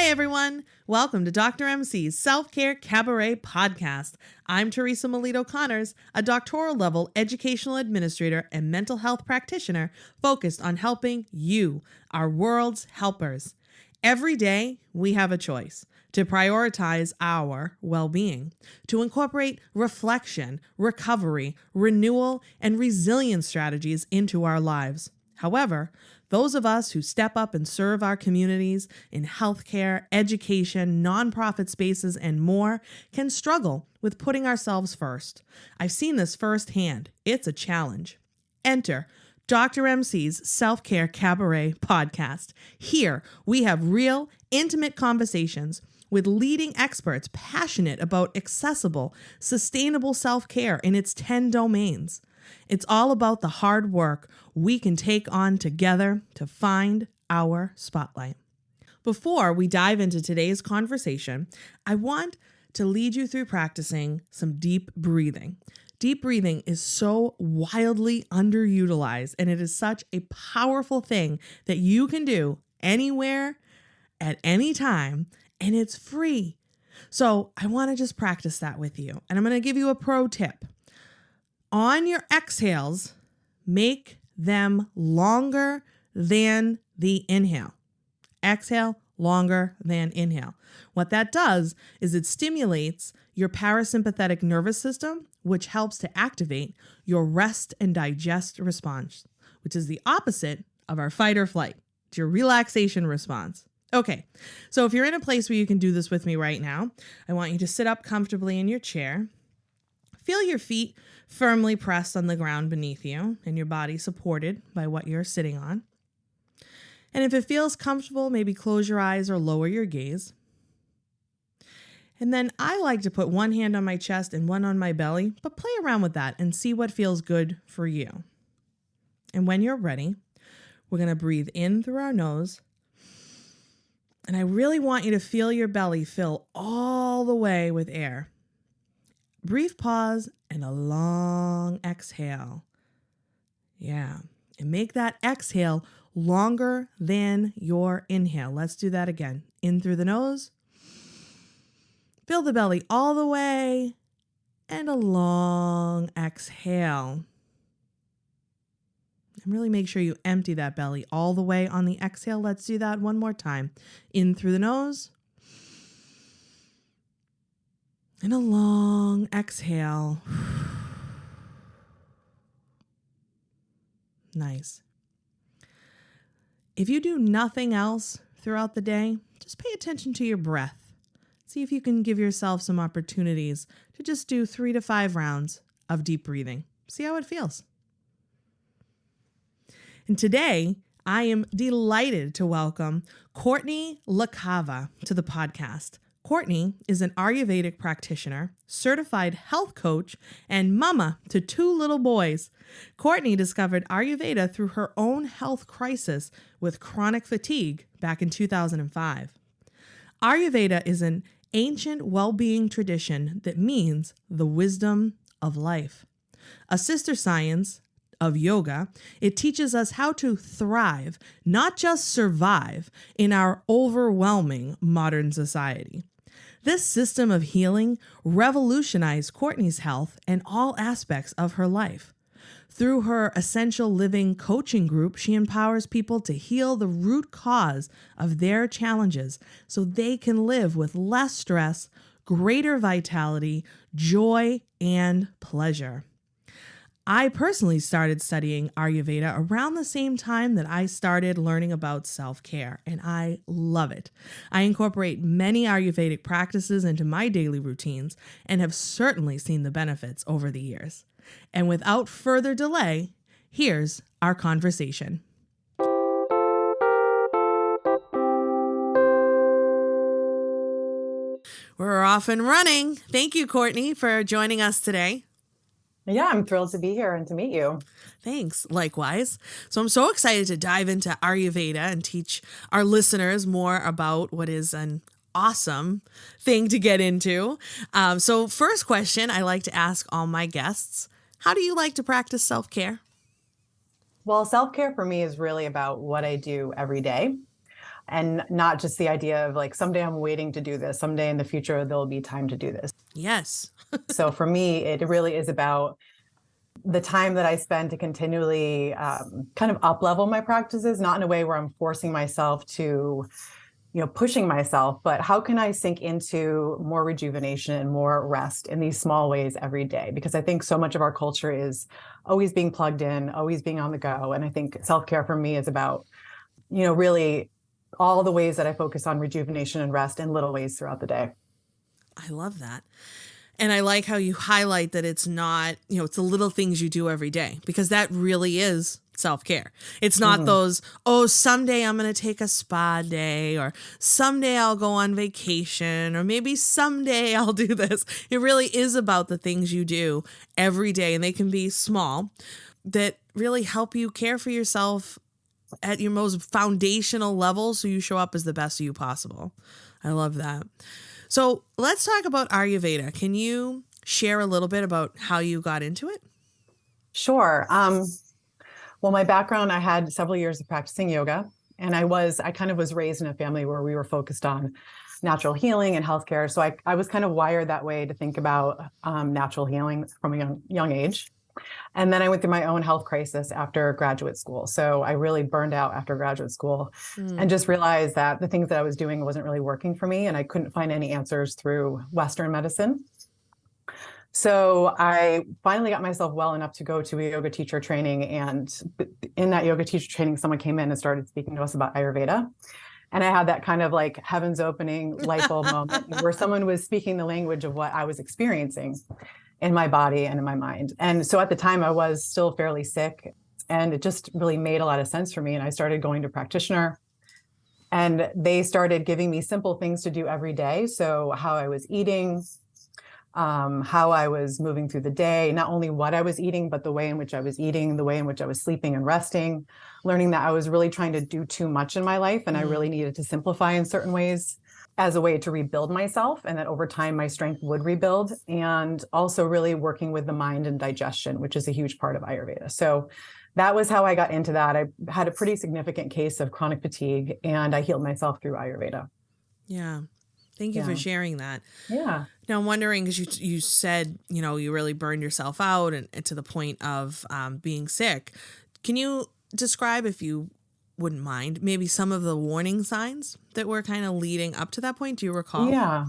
Hi, everyone. Welcome to Dr. MC's Self-Care Cabaret podcast. I'm Teresa Melito-Conners, a doctoral level educational administrator and mental health practitioner focused on helping you, our world's helpers. Every day, we have a choice to prioritize our well-being, to incorporate reflection, recovery, renewal, and resilience strategies into our lives. However, those of us who step up and serve our communities in healthcare, education, nonprofit spaces, and more can struggle with putting ourselves first. I've seen this firsthand. It's a challenge. Enter Dr. MC's Self-Care Cabaret podcast. Here, we have real, intimate conversations with leading experts passionate about accessible, sustainable self-care in its 10 domains. It's all about the hard work we can take on together to find our spotlight. Before we dive into today's conversation, I want to lead you through practicing some deep breathing. Deep breathing is so wildly underutilized, and it is such a powerful thing that you can do anywhere, at any time, and it's free. So I want to just practice that with you. And I'm going to give you a pro tip. On your exhales, make them longer than the inhale. Exhale longer than inhale. What that does is it stimulates your parasympathetic nervous system, which helps to activate your rest and digest response, which is the opposite of our fight or flight. It's your relaxation response. Okay, so if you're in a place where you can do this with me right now, I want you to sit up comfortably in your chair. Feel your feet firmly pressed on the ground beneath you and your body supported by what you're sitting on. And if it feels comfortable, maybe close your eyes or lower your gaze. And then I like to put one hand on my chest and one on my belly, but play around with that and see what feels good for you. And when you're ready, we're going to breathe in through our nose. And I really want you to feel your belly fill all the way with air. Brief pause and a long exhale. Yeah, and make that exhale longer than your inhale. Let's do that again. In through the nose. Fill the belly all the way and a long exhale. And really make sure you empty that belly all the way on the exhale. Let's do that one more time. In through the nose. And a long exhale. Nice. If you do nothing else throughout the day, just pay attention to your breath. See if you can give yourself some opportunities to just do 3 to 5 rounds of deep breathing. See how it feels. And today, I am delighted to welcome Courtney LaCava to the podcast. Courtney is an Ayurvedic practitioner, certified health coach, and mama to 2 little boys. Courtney discovered Ayurveda through her own health crisis with chronic fatigue back in 2005. Ayurveda is an ancient well-being tradition that means the wisdom of life. A sister science of yoga, it teaches us how to thrive, not just survive, in our overwhelming modern society. This system of healing revolutionized Courtney's health and all aspects of her life. Through her Essential Living coaching group, she empowers people to heal the root cause of their challenges so they can live with less stress, greater vitality, joy, and pleasure. I personally started studying Ayurveda around the same time that I started learning about self-care, and I love it. I incorporate many Ayurvedic practices into my daily routines and have certainly seen the benefits over the years. And without further delay, here's our conversation. We're off and running. Thank you, Courtney, for joining us today. Yeah, I'm thrilled to be here and to meet you. Thanks. Likewise. So I'm so excited to dive into Ayurveda and teach our listeners more about what is an awesome thing to get into. So first question I like to ask all my guests, how do you like to practice self-care? Well, self-care for me is really about what I do every day. and not just the idea of like, someday I'm waiting to do this. Someday in the future, there'll be time to do this. Yes. So for me, it really is about the time that I spend to continually kind of up level my practices, not in a way where I'm forcing myself to, pushing myself, but how can I sink into more rejuvenation and more rest in these small ways every day? Because I think so much of our culture is always being plugged in, always being on the go. And I think self-care for me is about, really all the ways that I focus on rejuvenation and rest in little ways throughout the day. I love that. And I like how you highlight that it's not, it's the little things you do every day, because that really is self-care. It's not those, someday I'm going to take a spa day, or someday I'll go on vacation, or maybe someday I'll do this. It really is about the things you do every day, and they can be small, that really help you care for yourself at your most foundational level, so you show up as the best of you possible. I love that. So let's talk about Ayurveda. Can you share a little bit about how you got into it? Sure. Well, my background, I had several years of practicing yoga, and I kind of was raised in a family where we were focused on natural healing and healthcare. So I was kind of wired that way to think about natural healing from a young age. And then I went through my own health crisis after graduate school. So I really burned out after graduate school and just realized that the things that I was doing wasn't really working for me, and I couldn't find any answers through Western medicine. So I finally got myself well enough to go to a yoga teacher training. And in that yoga teacher training, someone came in and started speaking to us about Ayurveda. And I had that kind of like heavens opening light bulb moment where someone was speaking the language of what I was experiencing in my body and in my mind. And so at the time I was still fairly sick, and it just really made a lot of sense for me. And I started going to practitioner, and they started giving me simple things to do every day. So how I was eating, how I was moving through the day, not only what I was eating, but the way in which I was eating, the way in which I was sleeping and resting, learning that I was really trying to do too much in my life, and I really needed to simplify in certain ways as a way to rebuild myself, and that over time my strength would rebuild. And also really working with the mind and digestion, which is a huge part of Ayurveda. So that was how I got into that. I had a pretty significant case of chronic fatigue, and I healed myself through Ayurveda. Yeah. Thank you for sharing that. Yeah. Now I'm wondering, because you said, you really burned yourself out and to the point of being sick. Can you describe, if you wouldn't mind, maybe some of the warning signs that were kind of leading up to that point? Do you recall? Yeah,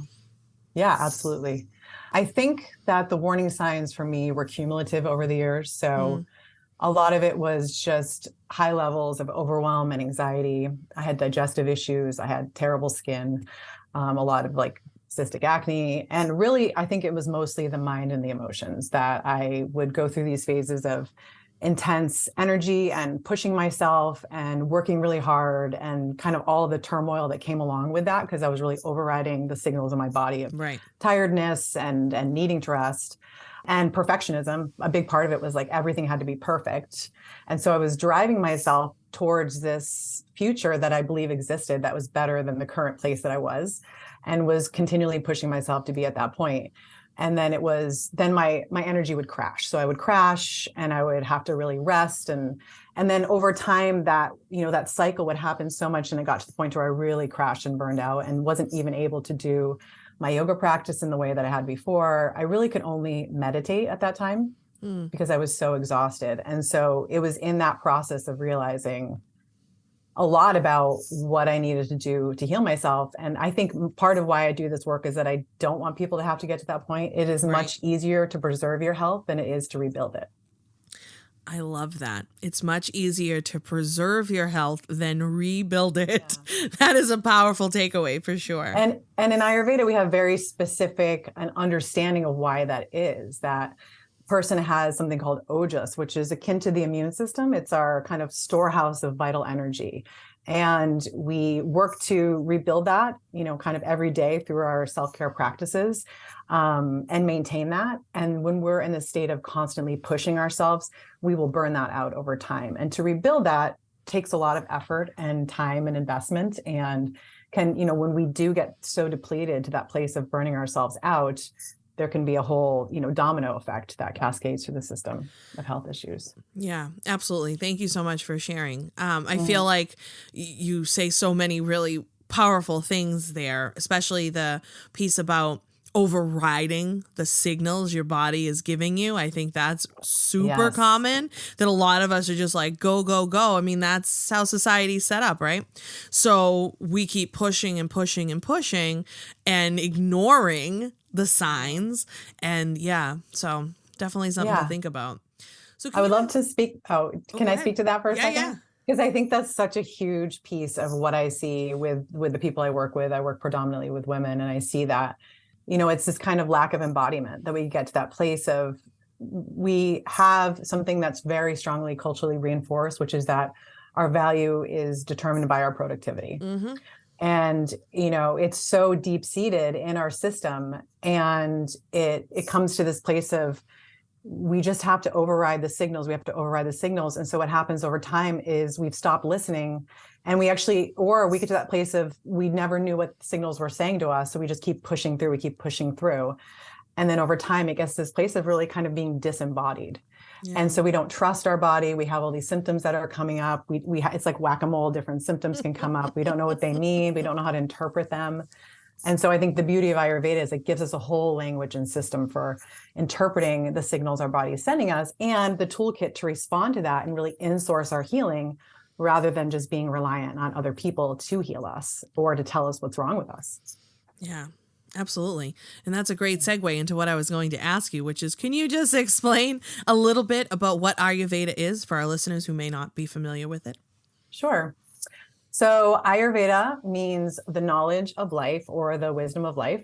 absolutely. I think that the warning signs for me were cumulative over the years. So a lot of it was just high levels of overwhelm and anxiety. I had digestive issues. I had terrible skin, a lot of like cystic acne. And really, I think it was mostly the mind and the emotions that I would go through these phases of intense energy and pushing myself and working really hard, and kind of all the turmoil that came along with that, because I was really overriding the signals in my body of tiredness and needing to rest. And perfectionism, a big part of it was like everything had to be perfect. And so I was driving myself towards this future that I believe existed that was better than the current place that I was, and was continually pushing myself to be at that point. And then my energy would crash. So I would crash, and I would have to really rest. And then over time that cycle would happen so much. And it got to the point where I really crashed and burned out and wasn't even able to do my yoga practice in the way that I had before. I really could only meditate at that time because I was so exhausted. And so it was in that process of realizing a lot about what I needed to do to heal myself. And I think part of why I do this work is that I don't want people to have to get to that point. It is much easier to preserve your health than it is to rebuild it. I love that. It's much easier to preserve your health than rebuild it. Yeah. That is a powerful takeaway for sure. And in Ayurveda, we have very specific an understanding of why that is. That person has something called ojas, which is akin to the immune system. It's our kind of storehouse of vital energy. And we work to rebuild that, kind of every day through our self-care practices, and maintain that. And when we're in the state of constantly pushing ourselves, we will burn that out over time. And to rebuild that takes a lot of effort and time and investment. And when we do get so depleted to that place of burning ourselves out, there can be a whole, domino effect that cascades through the system of health issues. Yeah, absolutely. Thank you so much for sharing. I Mm. feel like you say so many really powerful things there, especially the piece about overriding the signals your body is giving you. I think that's super Yes. common, that a lot of us are just like, go, go, go. I mean, that's how society's set up, right? So we keep pushing and pushing and pushing and ignoring the signs. And yeah, so definitely something to Yeah. think about. So I would love to speak. Oh, Oh, can go I ahead. speak to that for a Yeah, second? yeah. Because I think that's such a huge piece of what I see with the people I work with. I work predominantly with women, and I see that, it's this kind of lack of embodiment that we get to that place of, we have something that's very strongly culturally reinforced, which is that our value is determined by our productivity. Mm-hmm. And it's so deep seated in our system, and it comes to this place of, we just have to override the signals. We have to override the signals. And so what happens over time is we've stopped listening, and or we get to that place of, we never knew what signals were saying to us. So we just keep pushing through, And then over time, it gets to this place of really kind of being disembodied. Yeah. And so we don't trust our body. We have all these symptoms that are coming up. It's like whack-a-mole, different symptoms can come up. We don't know what they mean. We don't know how to interpret them. And so I think the beauty of Ayurveda is it gives us a whole language and system for interpreting the signals our body is sending us, and the toolkit to respond to that and really in-source our healing, rather than just being reliant on other people to heal us or to tell us what's wrong with us. Yeah, absolutely. And that's a great segue into what I was going to ask you, which is, can you just explain a little bit about what Ayurveda is for our listeners who may not be familiar with it? Sure. So Ayurveda means the knowledge of life, or the wisdom of life.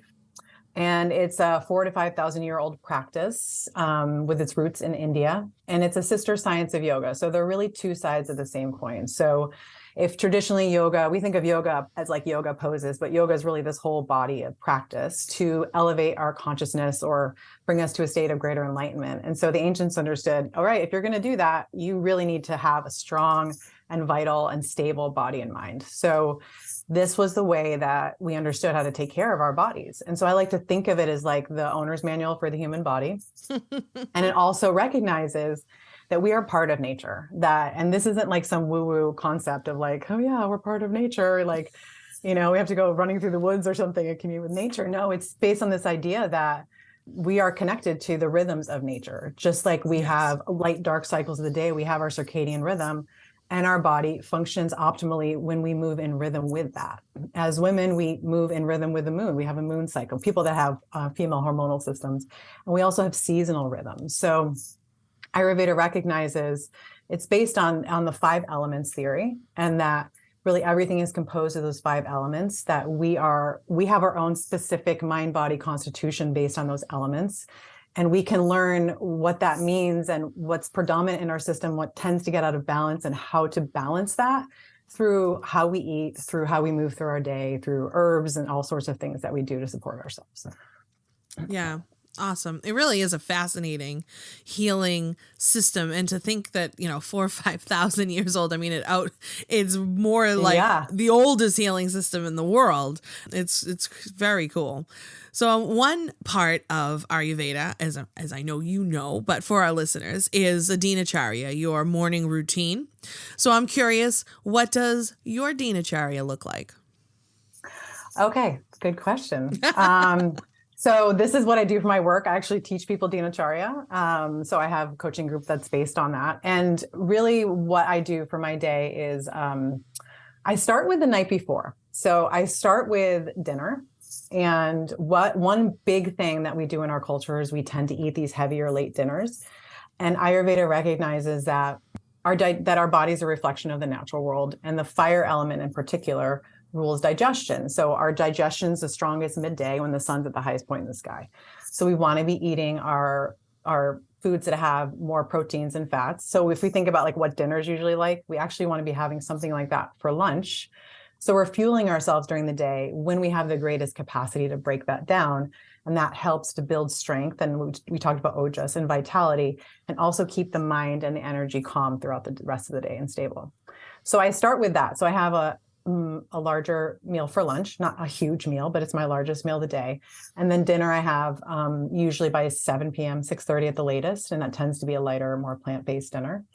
And it's a 4,000 to 5,000 year old practice with its roots in India. And it's a sister science of yoga. So they're really two sides of the same coin. So if traditionally yoga, we think of yoga as like yoga poses, but yoga is really this whole body of practice to elevate our consciousness or bring us to a state of greater enlightenment. And so the ancients understood, all right, if you're going to do that, you really need to have a strong and vital and stable body and mind. So this was the way that we understood how to take care of our bodies. And so I like to think of it as like the owner's manual for the human body. And it also recognizes that we are part of nature, and this isn't like some woo-woo concept of like, oh yeah, we're part of nature. Like, we have to go running through the woods or something and commune with nature. No, it's based on this idea that we are connected to the rhythms of nature. Just like we have light, dark cycles of the day, we have our circadian rhythm. And our body functions optimally when we move in rhythm with that. As women, we move in rhythm with the moon. We have a moon cycle, people that have female hormonal systems. And we also have seasonal rhythms. So Ayurveda recognizes it's based on the 5 elements theory, and that really everything is composed of those 5 elements, that we have our own specific mind body constitution based on those elements. And we can learn what that means and what's predominant in our system, what tends to get out of balance, and how to balance that through how we eat, through how we move through our day, through herbs and all sorts of things that we do to support ourselves. Yeah. Awesome. It really is a fascinating healing system. And to think that, 4,000 or 5,000 years old, I mean, it's more like the oldest healing system in the world. It's very cool. So one part of Ayurveda, as I know, but for our listeners, is a dinacharya, your morning routine. So I'm curious, what does your dinacharya look like? Okay, good question. So this is what I do for my work. I actually teach people dinacharya. So I have a coaching group that's based on that. And really what I do for my day is I start with the night before. So I start with dinner. And one big thing that we do in our culture is we tend to eat these heavier late dinners. And Ayurveda recognizes that our bodies are a reflection of the natural world, and the fire element in particular rules digestion. So our digestion is the strongest midday when the sun's at the highest point in the sky. So we want to be eating our foods that have more proteins and fats. So if we think about like what dinner's usually like, we actually want to be having something like that for lunch. So we're fueling ourselves during the day when we have the greatest capacity to break that down. And that helps to build strength. And we talked about ojas and vitality, and also keep the mind and the energy calm throughout the rest of the day and stable. So I start with that. So I have a larger meal for lunch, not a huge meal, but it's my largest meal of the day. And then dinner I have usually by 7 p.m., 6:30 at the latest. And that tends to be a lighter, more plant-based dinner.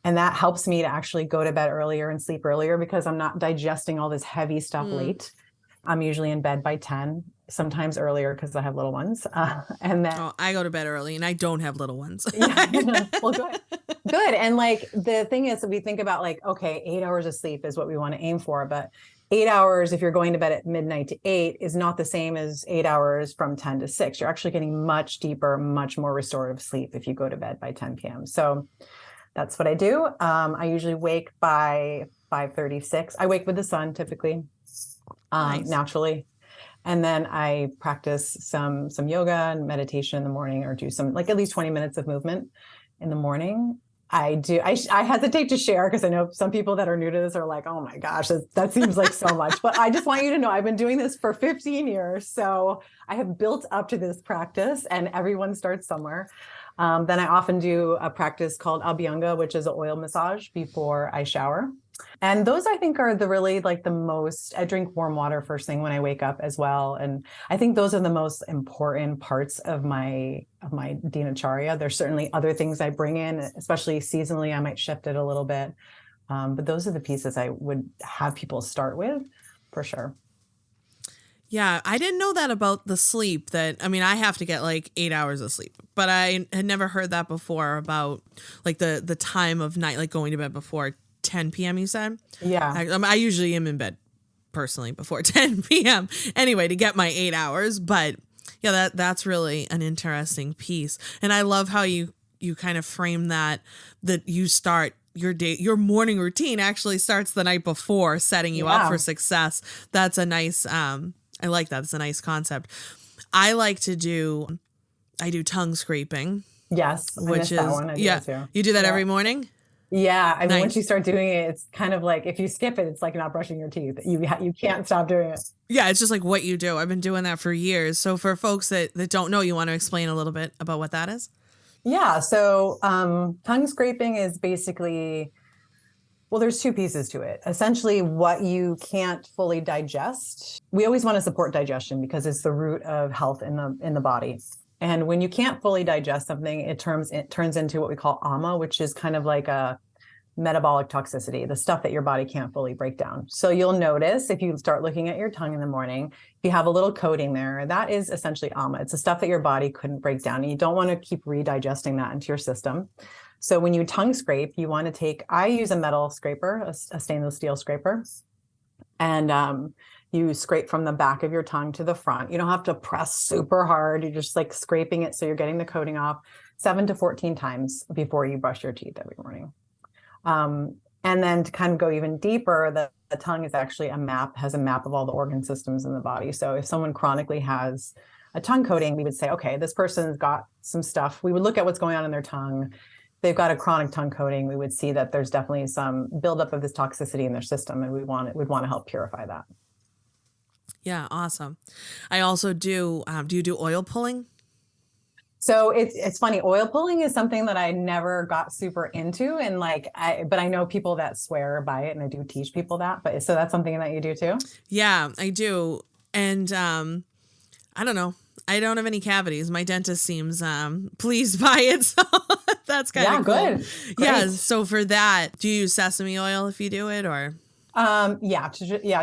And that helps me to actually go to bed earlier and sleep earlier because I'm not digesting all this heavy stuff late. I'm usually in bed by 10, sometimes earlier because I have little ones. And then I go to bed early and I don't have little ones. yeah. Well, good. Good. And like the thing is, we think about like, okay, 8 hours of sleep is what we want to aim for. But 8 hours, if you're going to bed at midnight to 8, is not the same as 8 hours from 10 to 6. You're actually getting much deeper, much more restorative sleep if you go to bed by 10 p.m. So that's what I do. I usually wake by 5:36. I wake with the sun typically, Nice. naturally. And then I practice some yoga and meditation in the morning, or do some like at least 20 minutes of movement in the morning. I hesitate to share because I know some people that are new to this are like, oh my gosh, that seems like so much. But I just want you to know I've been doing this for 15 years. So I have built up to this practice, and everyone starts somewhere. Then I often do a practice called Abhyanga, which is an oil massage before I shower. And those I think are the really like the most, I drink warm water first thing when I wake up as well. And I think those are the most important parts of my dinacharya. There's certainly other things I bring in, especially seasonally, I might shift it a little bit. But those are the pieces I would have people start with for sure. Yeah, I didn't know that about the sleep. I have to get like 8 hours of sleep, but I had never heard that before about like the time of night, like going to bed before 10 p.m. you said? Yeah. I usually am in bed personally before 10 p.m. anyway to get my 8 hours, but yeah, that's really an interesting piece. And I love how you kind of frame that you start your morning routine actually starts the night before, setting you up for success. That's a nice I like that. It's a nice concept. I do tongue scraping. Yes. Which is that one. I do that too. You do that every morning? Yeah. I mean, Nice. once you start doing it, it's kind of like, if you skip it, it's like not brushing your teeth. You can't stop doing it. Yeah. It's just like what you do. I've been doing that for years. So for folks that don't know, you want to explain a little bit about what that is? Yeah. So, tongue scraping is basically, well, there's two pieces to it. Essentially, what you can't fully digest. We always want to support digestion because it's the root of health in the body. And when you can't fully digest something, it turns into what we call ama, which is kind of like a metabolic toxicity, the stuff that your body can't fully break down. So you'll notice if you start looking at your tongue in the morning, if you have a little coating there, that is essentially ama. It's the stuff that your body couldn't break down. And you don't want to keep redigesting that into your system. So when you tongue scrape, you want to I use a metal scraper, a stainless steel scraper. And you scrape from the back of your tongue to the front. You don't have to press super hard. You're just like scraping it so you're getting the coating off 7 to 14 times before you brush your teeth every morning. And then to kind of go even deeper, the tongue is actually has a map of all the organ systems in the body. So if someone chronically has a tongue coating, we would say, okay, this person's got some stuff. We would look at what's going on in their tongue. They've got a chronic tongue coating. We would see that there's definitely some buildup of this toxicity in their system, and we'd want to help purify that. Yeah, awesome. I also do you do oil pulling? So it's funny. Oil pulling is something that I never got super into, and but I know people that swear by it, and I do teach people that. But so that's something that you do too? Yeah, I do. And I don't know. I don't have any cavities. My dentist seems pleased by it, so that's kind of cool. Good. Great. Yeah. So for that, do you use sesame oil if you do it, or?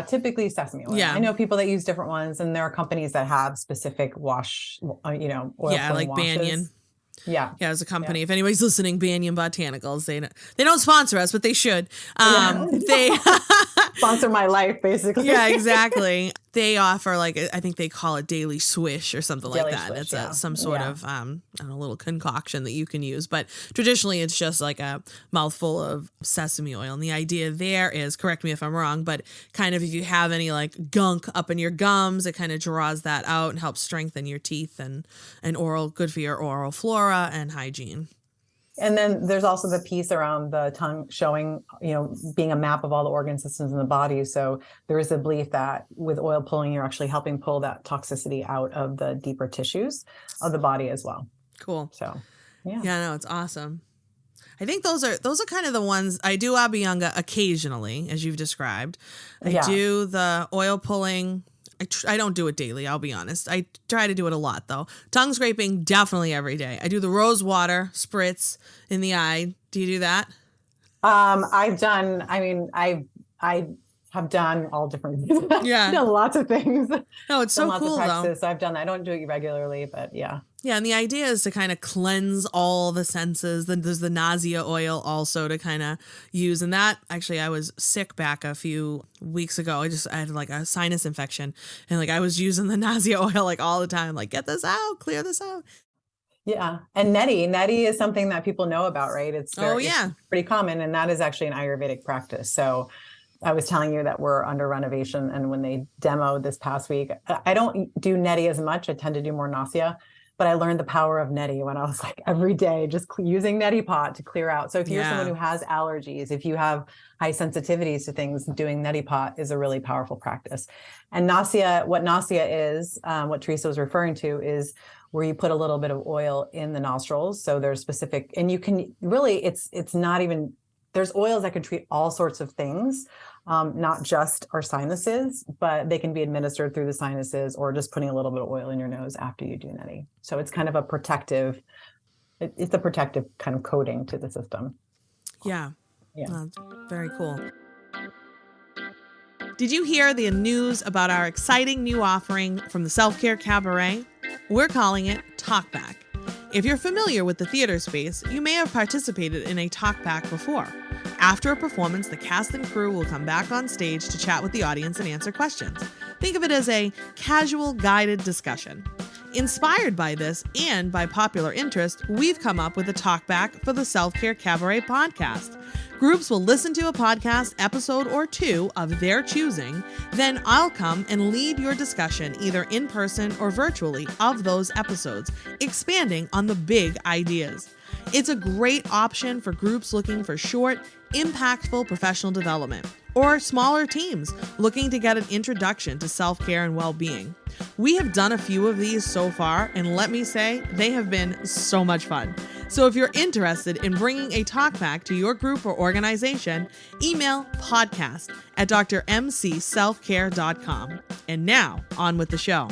Typically sesame oil. Yeah. I know people that use different ones, and there are companies that have specific oil like washes. Banyan. Yeah. As a company. Yeah. If anybody's listening, Banyan Botanicals, they don't sponsor us, but they should. They sponsor my life, basically. Yeah, exactly. They offer I think they call it Daily Swish or something like that. Swish, it's some sort of I don't know, little concoction that you can use, but traditionally it's just like a mouthful of sesame oil. And the idea there is, correct me if I'm wrong, but kind of if you have any gunk up in your gums, it kind of draws that out and helps strengthen your teeth and good for your oral flora and hygiene. And then there's also the piece around the tongue showing, being a map of all the organ systems in the body. So there is a belief that with oil pulling, you're actually helping pull that toxicity out of the deeper tissues of the body as well. Cool. So, yeah. Yeah, no, it's awesome. I think those are kind of the ones. I do Abhyanga occasionally, as you've described. I do the oil pulling. I don't do it daily, I'll be honest. I try to do it a lot, though. Tongue scraping, definitely every day. I do the rose water spritz in the eye. Do you do that? I have done all different things. Yeah. I've done lots of things. No, it's so cool, though. So I've done that. I don't do it regularly, but yeah. Yeah, and the idea is to kind of cleanse all the senses. Then there's the nausea oil also to kind of use. And that, actually, I was sick back a few weeks ago. I had like a sinus infection. And like I was using the nausea oil like all the time. Like, get this out, clear this out. Yeah. And neti is something that people know about, right? It's pretty common. And that is actually an Ayurvedic practice. So I was telling you that we're under renovation. And when they demoed this past week, I don't do neti as much. I tend to do more nausea. But I learned the power of neti when I was like every day, just using neti pot to clear out. So if you're someone who has allergies, if you have high sensitivities to things, doing neti pot is a really powerful practice. And what nausea is, what Teresa was referring to, is where you put a little bit of oil in the nostrils. So there's specific, and you can really, it's not even, there's oils that can treat all sorts of things. Not just our sinuses, but they can be administered through the sinuses or just putting a little bit of oil in your nose after you do neti. So it's kind of it's a protective kind of coating to the system. Yeah. That's very cool. Did you hear the news about our exciting new offering from the Self-Care Cabaret? We're calling it Talkback. If you're familiar with the theater space, you may have participated in a talkback before. After a performance, the cast and crew will come back on stage to chat with the audience and answer questions. Think of it as a casual guided discussion. Inspired by this and by popular interest, we've come up with a talkback for the Self-Care Cabaret podcast. Groups will listen to a podcast episode or two of their choosing, then I'll come and lead your discussion either in person or virtually of those episodes, expanding on the big ideas. It's a great option for groups looking for short, impactful professional development, or smaller teams looking to get an introduction to self-care and well-being. We have done a few of these so far, and let me say, they have been so much fun. So if you're interested in bringing a talkback to your group or organization, email podcast@drmcselfcare.com. And now, on with the show.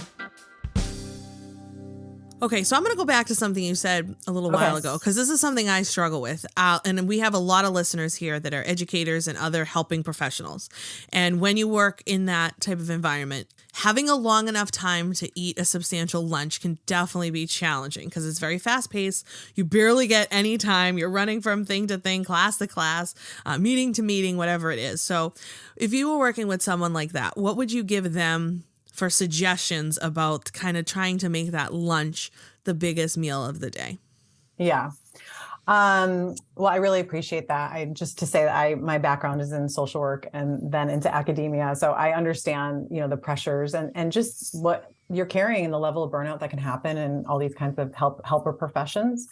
Okay, so I'm going to go back to something you said a little while ago, because this is something I struggle with. And we have a lot of listeners here that are educators and other helping professionals. And when you work in that type of environment, having a long enough time to eat a substantial lunch can definitely be challenging because it's very fast paced. You barely get any time. You're running from thing to thing, class to class, meeting to meeting, whatever it is. So if you were working with someone like that, what would you give them for suggestions about kind of trying to make that lunch the biggest meal of the day? Yeah. Well, I really appreciate that. Just to say that my background is in social work and then into academia. So I understand, the pressures and just what you're carrying and the level of burnout that can happen in all these kinds of helper professions.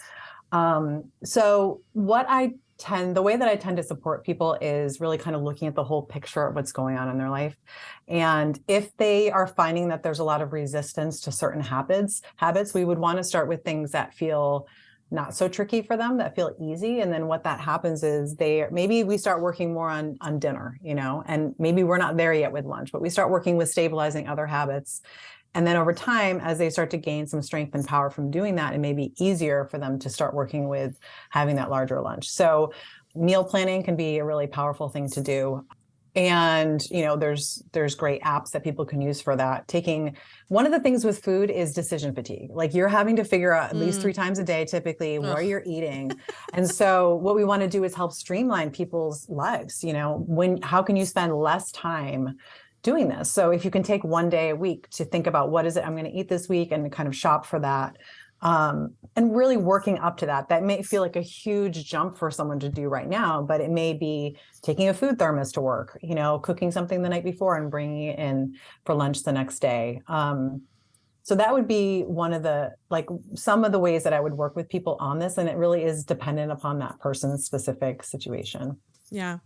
So the way that I tend to support people is really kind of looking at the whole picture of what's going on in their life. And if they are finding that there's a lot of resistance to certain habits, we would want to start with things that feel not so tricky for them, that feel easy. And then what that happens is maybe we start working more on dinner, and maybe we're not there yet with lunch, but we start working with stabilizing other habits. And then over time, as they start to gain some strength and power from doing that, it may be easier for them to start working with having that larger lunch. So meal planning can be a really powerful thing to do. And, there's great apps that people can use for that. One of the things with food is decision fatigue. Like you're having to figure out at least 3 times a day, typically, where you're eating. And so what we want to do is help streamline people's lives. How can you spend less time doing this? So if you can take one day a week to think about what is it I'm going to eat this week and kind of shop for that, and really working up to that may feel like a huge jump for someone to do right now, but it may be taking a food thermos to work, cooking something the night before and bringing it in for lunch the next day. So that would be some of the ways that I would work with people on this. And it really is dependent upon that person's specific situation. Yeah.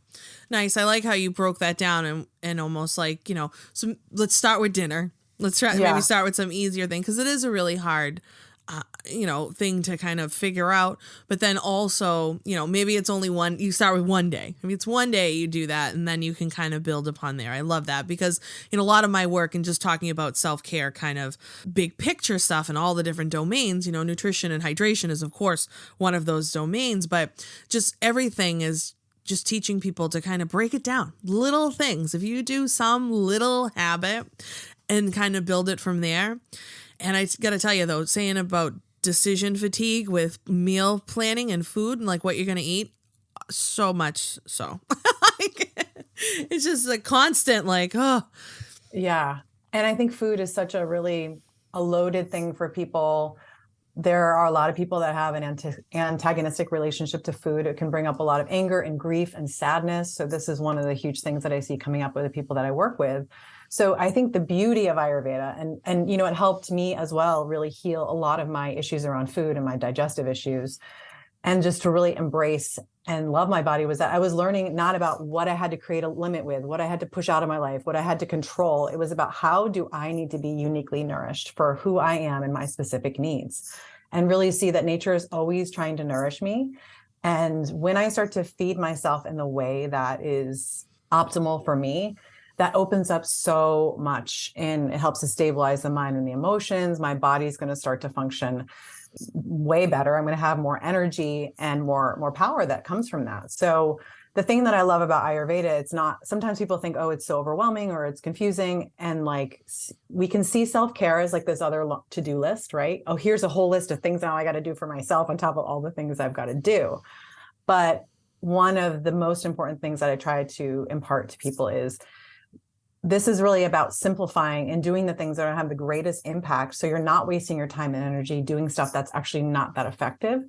Nice. I like how you broke that down and almost like, so let's start with dinner. Let's try maybe start with some easier thing because it is a really hard thing to kind of figure out. But then also, maybe it's only one, you start with one day. Maybe it's one day you do that, and then you can kind of build upon there. I love that because a lot of my work and just talking about self-care kind of big picture stuff and all the different domains, nutrition and hydration is of course one of those domains, but just everything is just teaching people to kind of break it down. Little things. If you do some little habit and kind of build it from there. And I got to tell you, though, saying about decision fatigue with meal planning and food and like what you're going to eat, so much so. It's just a constant oh. Yeah. And I think food is such a loaded thing for people. There are a lot of people that have an antagonistic relationship to food. It can bring up a lot of anger and grief and sadness. So this is one of the huge things that I see coming up with the people that I work with. So I think the beauty of Ayurveda, and it helped me as well really heal a lot of my issues around food and my digestive issues, and just to really embrace and love my body, was that I was learning not about what I had to create a limit with, what I had to push out of my life, what I had to control. It was about how do I need to be uniquely nourished for who I am and my specific needs, and really see that nature is always trying to nourish me. And when I start to feed myself in the way that is optimal for me, that opens up so much, and it helps to stabilize the mind and the emotions. My body's going to start to function way better. I'm going to have more energy and more power that comes from that. So the thing that I love about Ayurveda, it's not, sometimes people think, oh, it's so overwhelming or it's confusing. And we can see self-care as this other to-do list, right? Oh, here's a whole list of things now I got to do for myself on top of all the things I've got to do. But one of the most important things that I try to impart to people is this is really about simplifying and doing the things that have the greatest impact. So you're not wasting your time and energy doing stuff that's actually not that effective.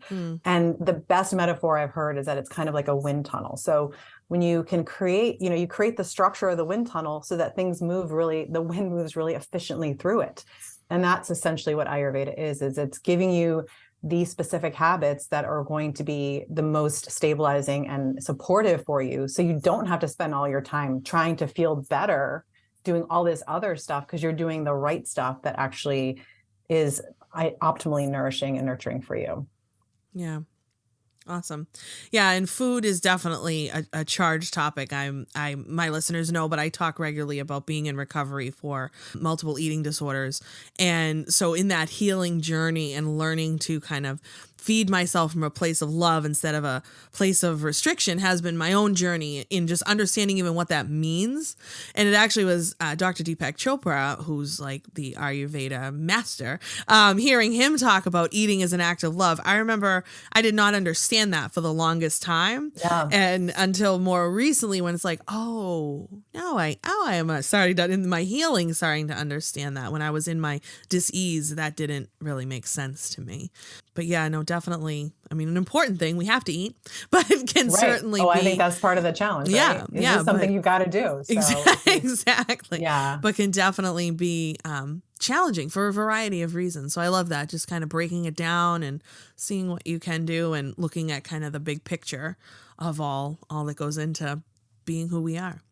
And the best metaphor I've heard is that it's kind of like a wind tunnel. So when you can create, you create the structure of the wind tunnel so that the wind moves really efficiently through it. And that's essentially what Ayurveda is it's giving you these specific habits that are going to be the most stabilizing and supportive for you. So you don't have to spend all your time trying to feel better doing all this other stuff, because you're doing the right stuff that actually is optimally nourishing and nurturing for you. Yeah. Awesome. Yeah. And food is definitely a charged topic. My listeners know, but I talk regularly about being in recovery for multiple eating disorders. And so in that healing journey and learning to kind of feed myself from a place of love instead of a place of restriction has been my own journey in just understanding even what that means. And it actually was Dr. Deepak Chopra, who's like the Ayurveda master, hearing him talk about eating as an act of love. I remember I did not understand that for the longest time. Yeah. And until more recently when it's like, oh, now I am starting to, in my healing, starting to understand that. When I was in my dis-ease, that didn't really make sense to me. But yeah, no, definitely. I mean, an important thing, we have to eat, but it can certainly be. I think that's part of the challenge. Yeah. Right? It's just something you've got to do. So exactly. Yeah. But can definitely be challenging for a variety of reasons. So I love that. Just kind of breaking it down and seeing what you can do and looking at kind of the big picture of all that goes into being who we are.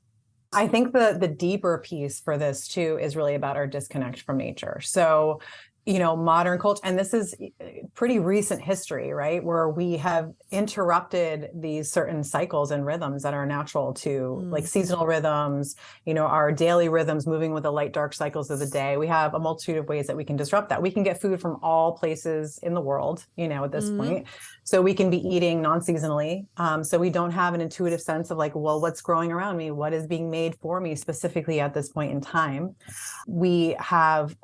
I think the deeper piece for this too is really about our disconnect from nature. So modern culture, and this is pretty recent history, right? Where we have interrupted these certain cycles and rhythms that are natural to like seasonal rhythms, our daily rhythms, moving with the light, dark cycles of the day. We have a multitude of ways that we can disrupt that. We can get food from all places in the world, at this point. So we can be eating non-seasonally. So we don't have an intuitive sense of what's growing around me? What is being made for me specifically at this point in time? We have,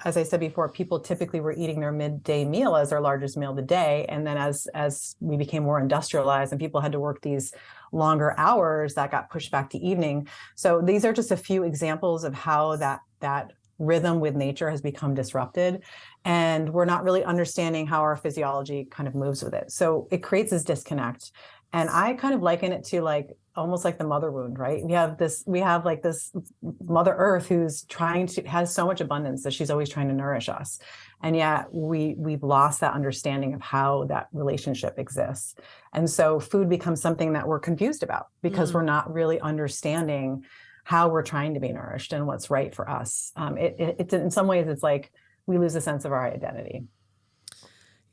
as I said before, people typically were eating their midday meal as their largest meal of the day. And then as we became more industrialized and people had to work these longer hours, that got pushed back to evening. So these are just a few examples of how that rhythm with nature has become disrupted. And we're not really understanding how our physiology kind of moves with it. So it creates this disconnect. And I kind of liken it to almost like the mother wound, right? We have this Mother Earth has so much abundance that she's always trying to nourish us. And yet we've lost that understanding of how that relationship exists. And so food becomes something that we're confused about because we're not really understanding how we're trying to be nourished and what's right for us. It's in some ways, it's like we lose a sense of our identity.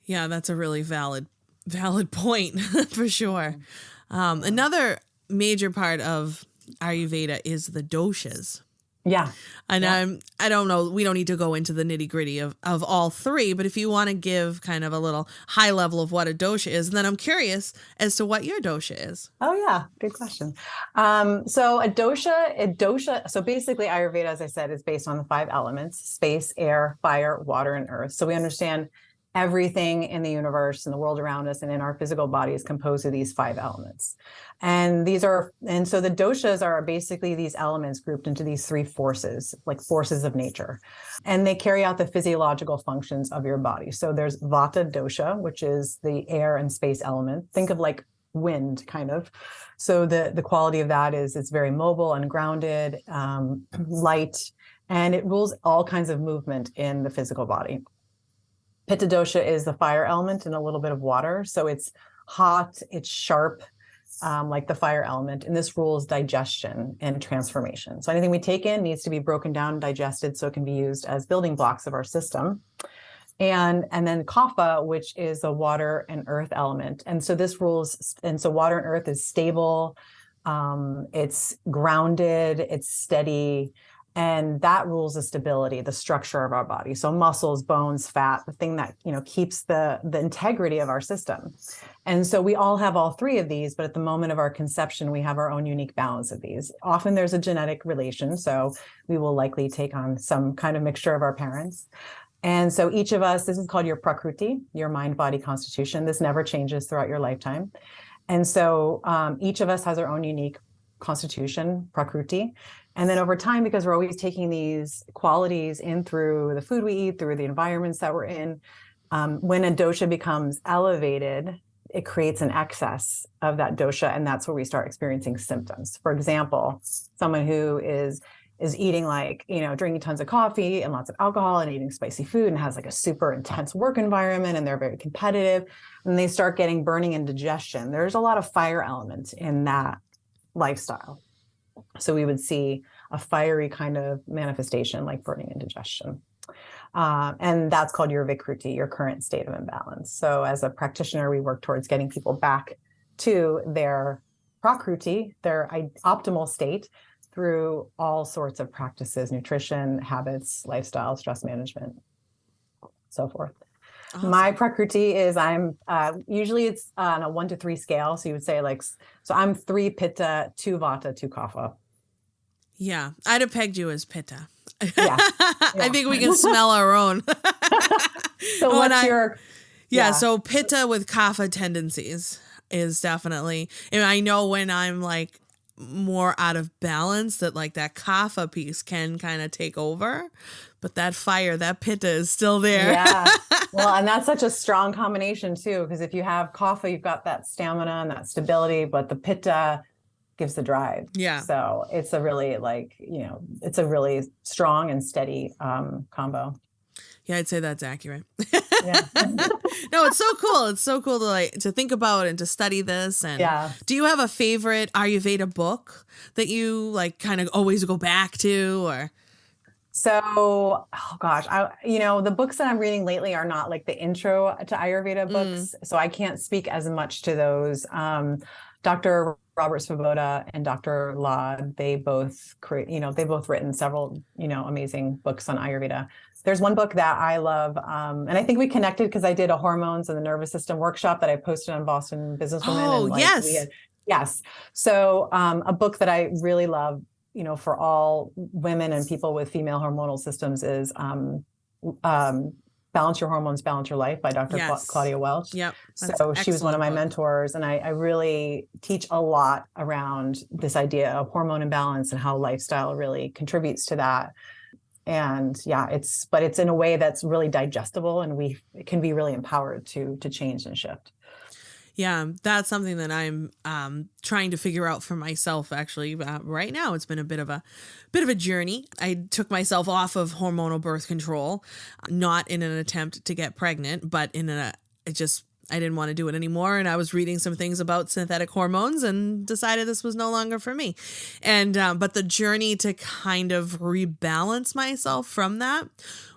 Yeah, that's a really valid point for sure. Another major part of Ayurveda is the doshas. Yeah. And Yeah. I don't know, we don't need to go into the nitty gritty of all three, but if you want to give kind of a little high level of what a dosha is, then I'm curious as to what your dosha is. Oh yeah, good question. So a dosha, so basically Ayurveda, as I said, is based on the 5 elements: space, air, fire, water, and earth. So we understand everything in the universe and the world around us and in our physical body is composed of these 5 elements. And so the doshas are basically these elements grouped into these 3 forces, like forces of nature, and they carry out the physiological functions of your body. So there's vata dosha, which is the air and space element. Think of like wind, kind of. So the quality of that is it's very mobile and grounded, light, and it rules all kinds of movement in the physical body. Pitta dosha is the fire element and a little bit of water. So it's hot, it's sharp, like the fire element, and this rules digestion and transformation. So anything we take in needs to be broken down and digested so it can be used as building blocks of our system. And then kapha, which is the water and earth element. And so this rules, and so water and earth is stable, it's grounded, it's steady, and that rules the stability, the structure of our body. So muscles, bones, fat, the thing that, keeps the integrity of our system. And so we all have all 3 of these, but at the moment of our conception, we have our own unique balance of these. Often there's a genetic relation, so we will likely take on some kind of mixture of our parents. And so each of us, this is called your prakriti, your mind, body, constitution. This never changes throughout your lifetime. And so each of us has our own unique constitution, prakriti. And then over time, because we're always taking these qualities in through the food we eat, through the environments that we're in, when a dosha becomes elevated, it creates an excess of that dosha, and that's where we start experiencing symptoms. For example, someone who is eating drinking tons of coffee and lots of alcohol and eating spicy food and has like a super intense work environment, and they're very competitive, and they start getting burning and digestion. There's a lot of fire elements in that lifestyle. So we would see a fiery kind of manifestation like burning and digestion. And that's called your vikruti, your current state of imbalance. So as a practitioner, we work towards getting people back to their prakruti, their optimal state, through all sorts of practices: nutrition, habits, lifestyle, stress management, so forth. Awesome. My prakriti is usually it's on a 1 to 3 scale. So you would say so I'm 3 pitta, 2 vata, 2 kapha. Yeah, I'd have pegged you as pitta. Yeah. I think we can smell our own. So what's your... Yeah, so pitta with kapha tendencies is definitely, and I know when I'm like more out of balance that that kapha piece can kind of take over, but that fire, that pitta is still there. Yeah. Well, and that's such a strong combination too, because if you have kapha, you've got that stamina and that stability, but the pitta gives the drive. Yeah. So it's a really it's a really strong and steady combo. Yeah, I'd say that's accurate. Yeah. No, it's so cool. It's so cool to think about and to study this. And yeah. Do you have a favorite Ayurveda book that you kind of always go back to, or? So, oh gosh, the books that I'm reading lately are not like the intro to Ayurveda books. So I can't speak as much to those. Dr. Robert Svoboda and Dr. Lad, they both written several, amazing books on Ayurveda. There's one book that I love, and I think we connected because I did a hormones and the nervous system workshop that I posted on Boston Businesswoman. Oh, yes. Yes. So a book that I really love, for all women and people with female hormonal systems is Balance Your Hormones, Balance Your Life by Dr. Claudia Welch. Yep. So she was one of my mentors, and I really teach a lot around this idea of hormone imbalance and how lifestyle really contributes to that. And yeah, it's in a way that's really digestible, and we can be really empowered to change and shift. Yeah, that's something that I'm trying to figure out for myself. Actually, right now it's been a bit of a journey. I took myself off of hormonal birth control, not in an attempt to get pregnant, but I didn't want to do it anymore. And I was reading some things about synthetic hormones and decided this was no longer for me. And but the journey to kind of rebalance myself from that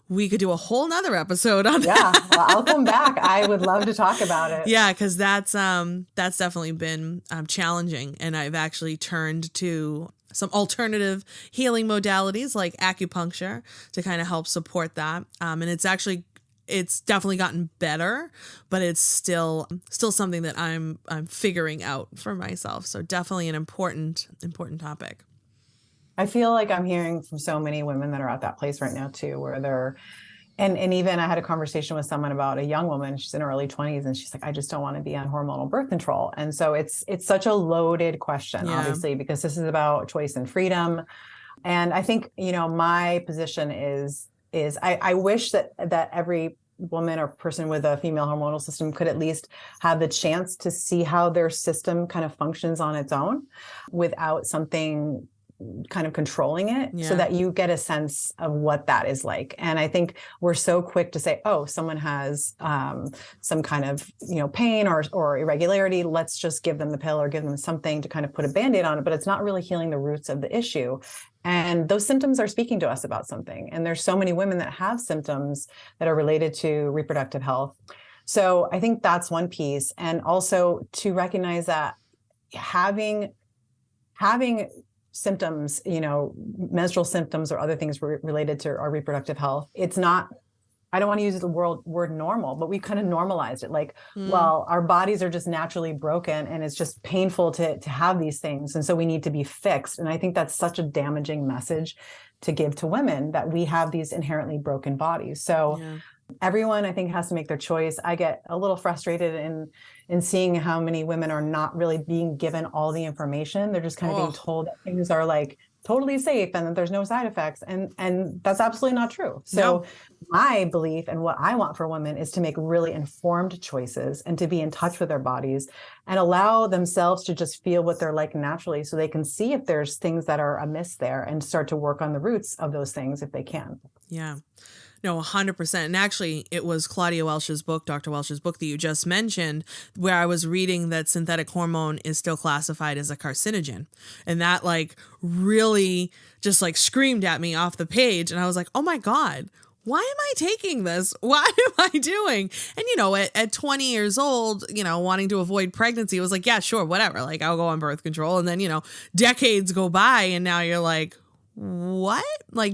we could do a whole nother episode on Yeah, that. well, I'll come back. I would love to talk about it. Yeah, because that's definitely been challenging, and I've actually turned to some alternative healing modalities like acupuncture to kind of help support that. And it's definitely gotten better, but it's still something that I'm figuring out for myself. So definitely an important topic. I feel like I'm hearing from so many women that are at that place right now too, where they're, and even I had a conversation with someone about a young woman, she's in her early 20s, and she's like, I just don't want to be on hormonal birth control. And so it's such a loaded question, obviously, because this is about choice and freedom. And I think, my position is I wish that every woman or person with a female hormonal system could at least have the chance to see how their system kind of functions on its own without something kind of controlling it, so that you get a sense of what that is like. And I think we're so quick to say, oh, someone has some kind of, pain or irregularity. Let's just give them the pill or give them something to kind of put a Band-Aid on it, but it's not really healing the roots of the issue. And those symptoms are speaking to us about something. And there's so many women that have symptoms that are related to reproductive health. So I think that's one piece. And also to recognize that having symptoms, menstrual symptoms or other things related to our reproductive health, it's not, I don't want to use the word normal, but we kind of normalized it. Like, well, our bodies are just naturally broken and it's just painful to have these things. And so we need to be fixed. And I think that's such a damaging message to give to women, that we have these inherently broken bodies. So everyone, I think, has to make their choice. I get a little frustrated in seeing how many women are not really being given all the information. They're just kind of being told that things are like totally safe and that there's no side effects. And that's absolutely not true. So my belief and what I want for women is to make really informed choices and to be in touch with their bodies and allow themselves to just feel what they're like naturally, so they can see if there's things that are amiss there and start to work on the roots of those things if they can. Yeah. No, 100%. And actually, it was Claudia Welch's book, Dr. Welch's book that you just mentioned, where I was reading that synthetic hormone is still classified as a carcinogen. And that really just screamed at me off the page. And I was like, oh my God, why am I taking this? What am I doing? And, at 20 years old, wanting to avoid pregnancy, it was like, yeah, sure, whatever. I'll go on birth control. And then, decades go by and now you're like, what?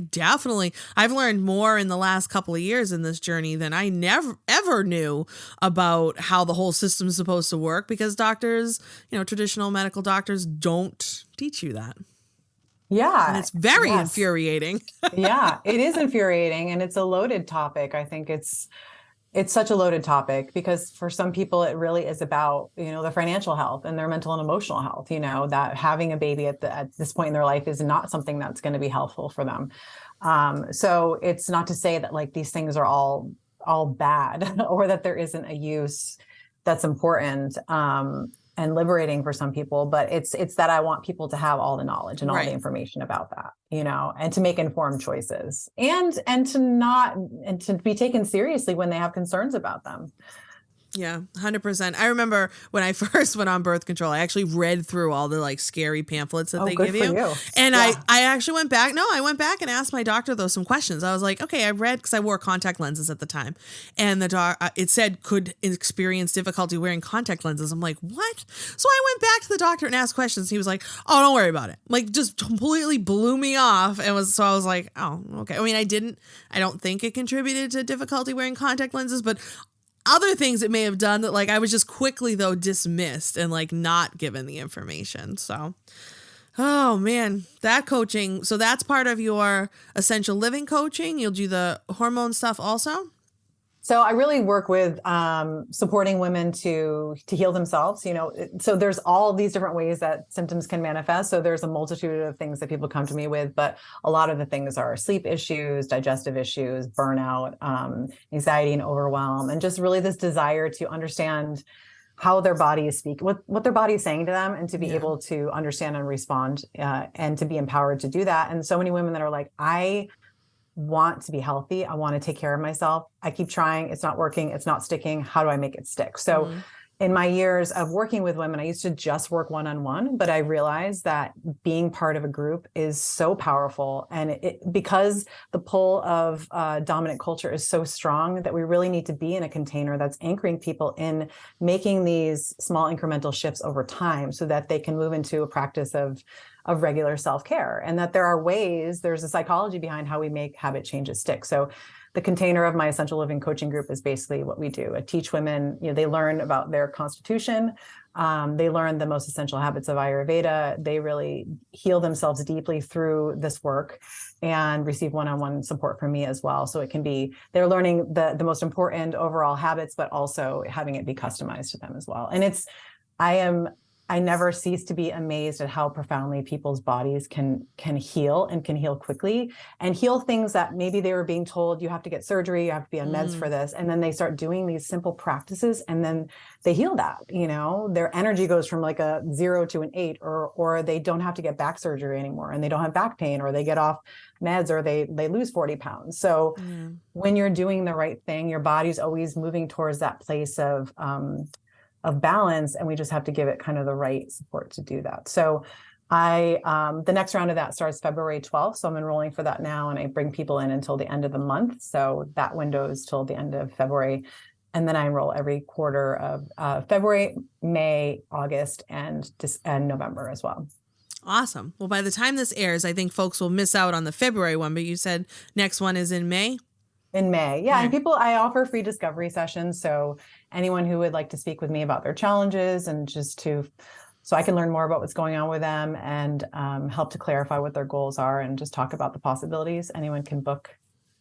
Definitely. I've learned more in the last couple of years in this journey than I never ever knew about how the whole system's supposed to work, because doctors, traditional medical doctors don't teach you that. Yeah. And it's very infuriating. Yeah, it is infuriating. And it's a loaded topic. I think it's such a loaded topic because for some people, it really is about, their financial health and their mental and emotional health, that having a baby at this point in their life is not something that's going to be helpful for them. So it's not to say that these things are all bad or that there isn't a use that's important and liberating for some people, but it's that I want people to have all the knowledge and all the information about that, and to make informed choices and to be taken seriously when they have concerns about them. Yeah, 100%. I remember when I first went on birth control, I actually read through all the scary pampamphlets that they give you. And I actually went back. No, I went back and asked my doctor though some questions. I was like, okay, I read, because I wore contact lenses at the time, and it said could experience difficulty wearing contact lenses. I'm like, what? So I went back to the doctor and asked questions. He was like, oh, don't worry about it. Just completely blew me off. I was like, oh, okay. I mean, I don't think it contributed to difficulty wearing contact lenses, but other things it may have done that I was just quickly though dismissed and not given the information. So, oh man, that coaching. So that's part of your essential living coaching. You'll do the hormone stuff also. So I really work with supporting women to heal themselves. So there's all these different ways that symptoms can manifest. So there's a multitude of things that people come to me with, but a lot of the things are sleep issues, digestive issues, burnout, anxiety and overwhelm, and just really this desire to understand how their body is speaking, what their body is saying to them, and to be able to understand and respond and to be empowered to do that. And so many women that are like, I want to be healthy. I want to take care of myself. I keep trying. It's not working. It's not sticking. How do I make it stick? So in my years of working with women, I used to just work one-on-one, but I realized that being part of a group is so powerful. And because the pull of dominant culture is so strong, that we really need to be in a container that's anchoring people in making these small incremental shifts over time so that they can move into a practice of regular self-care. And that there are ways, there's a psychology behind how we make habit changes stick. So the container of my essential living coaching group is basically what we do. I teach women, they learn about their constitution. They learn the most essential habits of Ayurveda. They really heal themselves deeply through this work and receive one-on-one support from me as well. So it can be, they're learning the most important overall habits, but also having it be customized to them as well. And I never cease to be amazed at how profoundly people's bodies can heal and can heal quickly and heal things that maybe they were being told, you have to get surgery, you have to be on meds for this. And then they start doing these simple practices and then they heal that, their energy goes from like a 0 to an 8, or they don't have to get back surgery anymore and they don't have back pain, or they get off meds, or they lose 40 pounds. So when you're doing the right thing, your body's always moving towards that place of balance, and we just have to give it kind of the right support to do that. So the next round of that starts February 12th. So I'm enrolling for that now, and I bring people in until the end of the month. So that window is till the end of February. And then I enroll every quarter of February, May, August, and November as well. Awesome. Well, by the time this airs, I think folks will miss out on the February one, but you said next one is in May? In May. Yeah. And I offer free discovery sessions. So anyone who would like to speak with me about their challenges and so I can learn more about what's going on with them and help to clarify what their goals are and just talk about the possibilities, anyone can book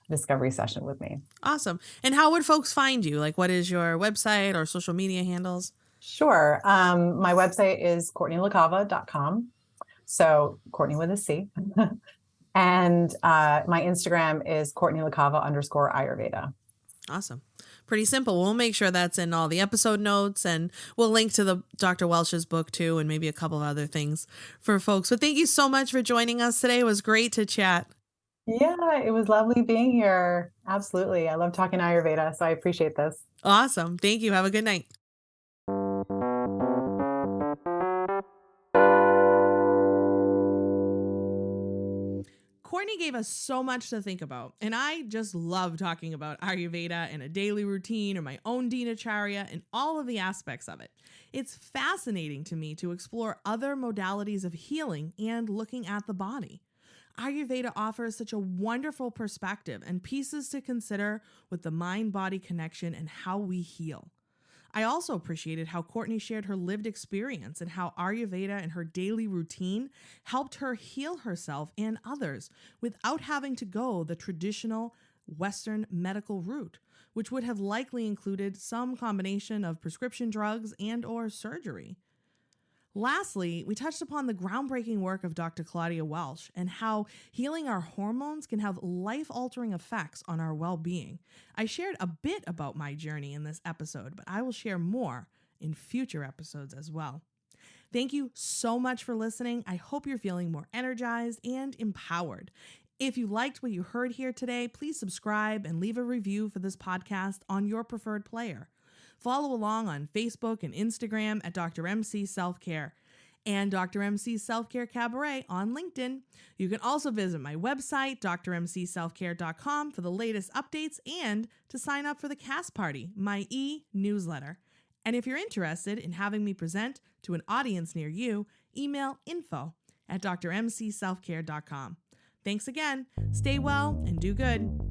a discovery session with me. Awesome. And how would folks find you? Like, what is your website or social media handles? Sure. My website is CourtneyLaCava.com. So Courtney with a C. And my Instagram is CourtneyLaCava_Ayurveda. Awesome. Pretty simple. We'll make sure that's in all the episode notes, and we'll link to the Dr. Welch's book too, and maybe a couple of other things for folks. But thank you so much for joining us today. It was great to chat. Yeah, it was lovely being here. Absolutely. I love talking Ayurveda, so I appreciate this. Awesome. Thank you. Have a good night. Courtney gave us so much to think about, and I just love talking about Ayurveda and a daily routine or my own dinacharya and all of the aspects of it. It's fascinating to me to explore other modalities of healing and looking at the body. Ayurveda offers such a wonderful perspective and pieces to consider with the mind-body connection and how we heal. I also appreciated how Courtney shared her lived experience and how Ayurveda and her daily routine helped her heal herself and others without having to go the traditional Western medical route, which would have likely included some combination of prescription drugs and/or surgery. Lastly, we touched upon the groundbreaking work of Dr. Claudia Welch and how healing our hormones can have life-altering effects on our well-being. I shared a bit about my journey in this episode, but I will share more in future episodes as well. Thank you so much for listening. I hope you're feeling more energized and empowered. If you liked what you heard here today, please subscribe and leave a review for this podcast on your preferred player. Follow along on Facebook and Instagram at Dr. MC Self-Care and Dr. MC Self-Care Cabaret on LinkedIn. You can also visit my website, drmcselfcare.com, for the latest updates and to sign up for the Cast Party, my e-newsletter. And if you're interested in having me present to an audience near you, email info@drmcselfcare.com. Thanks again. Stay well and do good.